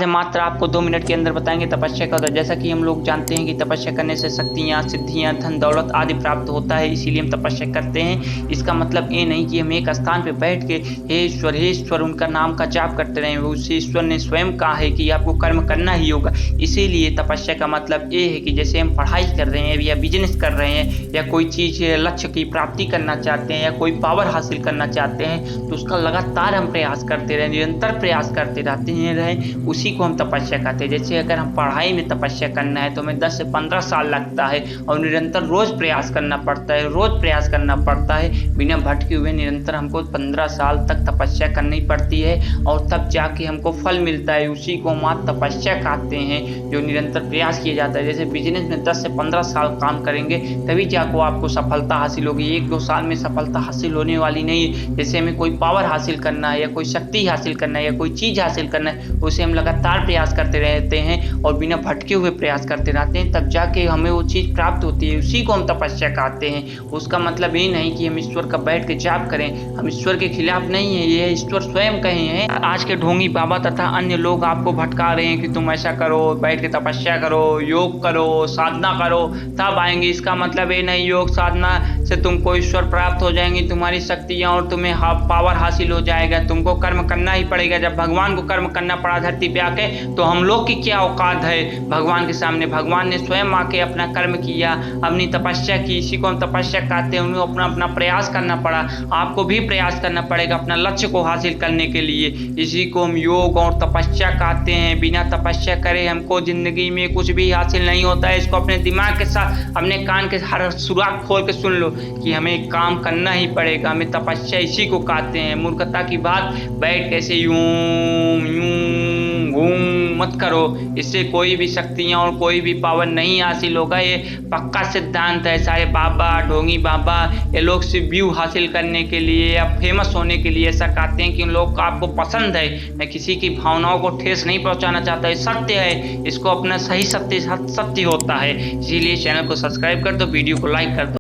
मात्र आपको 2 मिनट के अंदर बताएंगे तपस्या का होता है। जैसा कि हम लोग जानते हैं कि तपस्या करने से शक्तियाँ, सिद्धियाँ, धन दौलत आदि प्राप्त होता है, इसीलिए हम तपस्या करते हैं। इसका मतलब ये नहीं कि हम एक स्थान पे बैठ के हे ईश्वर उनका नाम का जाप करते रहें। उस ईश्वर ने स्वयं कहा है कि आपको कर्म करना ही होगा। इसीलिए तपस्या का मतलब ये है कि जैसे हम पढ़ाई कर रहे हैं या बिजनेस कर रहे हैं या कोई चीज़ लक्ष्य की प्राप्ति करना चाहते हैं या कोई पावर हासिल करना चाहते हैं, तो उसका लगातार हम प्रयास करते रहें, निरंतर प्रयास करते रहते हैं, उसी को हम तपस्या कहते हैं। जैसे अगर हम पढ़ाई में तपस्या करना है तो हमें 10 से 15 साल लगता है और निरंतर रोज प्रयास करना पड़ता है, रोज प्रयास करना पड़ता है, बिना भटके हुए निरंतर हमको 15 साल तक तपस्या करनी पड़ती है और तब जाके हमको फल मिलता है। उसी को हम तपस्या कहते हैं, जो निरंतर प्रयास किया जाता है। जैसे बिजनेस में 10 से 15 साल काम करेंगे तभी जाको आपको सफलता हासिल होगी। 1-2 साल में सफलता हासिल होने वाली नहीं है। जैसे हमें कोई पावर हासिल करना है या कोई शक्ति हासिल करना है या कोई चीज हासिल करना है, उसे हम लगातार प्रयास करते रहते हैं और बिना भटके हुए प्रयास करते रहते हैं, तब जाके हमें वो चीज़ प्राप्त होती है। उसी को हम तपस्या कहते हैं। उसका मतलब ये नहीं कि हम ईश्वर का बैठ के जाप करें, हम ईश्वर के खिलाफ नहीं है, ये ईश्वर स्वयं कहे हैं। आज के ढोंगी बाबा तथा अन्य लोग आपको भटका रहे हैं कि तुम ऐसा करो, बैठ के तपस्या करो, योग करो, साधना करो, तब आएंगे। इसका मतलब ये नहीं योग साधना से तुमको ईश्वर प्राप्त हो जाएंगी, तुम्हारी शक्तियाँ और तुम्हें पावर हासिल हो जाएगा। तुमको कर्म करना ही पड़ेगा। जब भगवान को कर्म करना पड़ा धरती पे आके, तो हम लोग की क्या औकात है भगवान के सामने। भगवान ने स्वयं आके अपना कर्म किया, अपनी तपस्या की। इसी को हम तपस्या कहते हैं। उन्हें अपना अपना प्रयास करना पड़ा, आपको भी प्रयास करना पड़ेगा अपना लक्ष्य को हासिल करने के लिए। इसी को हम योग और तपस्या कहते हैं। बिना तपस्या करे हमको जिंदगी में कुछ भी हासिल नहीं होता है। इसको अपने दिमाग के साथ, अपने कान के हर सुराख खोल के सुन लो कि हमें काम करना ही पड़ेगा। हमें तपस्या इसी को कहते हैं। मूर्खता की बात बैठ कैसे यूं यूं घूम मत करो, इससे कोई भी शक्तियाँ और कोई भी पावर नहीं हासिल होगा। ये पक्का सिद्धांत है। सारे बाबा, ढोंगी बाबा, ये लोग सिर्फ व्यू हासिल करने के लिए या फेमस होने के लिए ऐसा कहते हैं कि उन लोग को आपको पसंद है। मैं किसी की भावनाओं को ठेस नहीं पहुंचाना चाहता, ये सत्य है। इसको अपना सही सत्य होता है। इसीलिए चैनल को सब्सक्राइब कर दो, वीडियो को लाइक कर दो।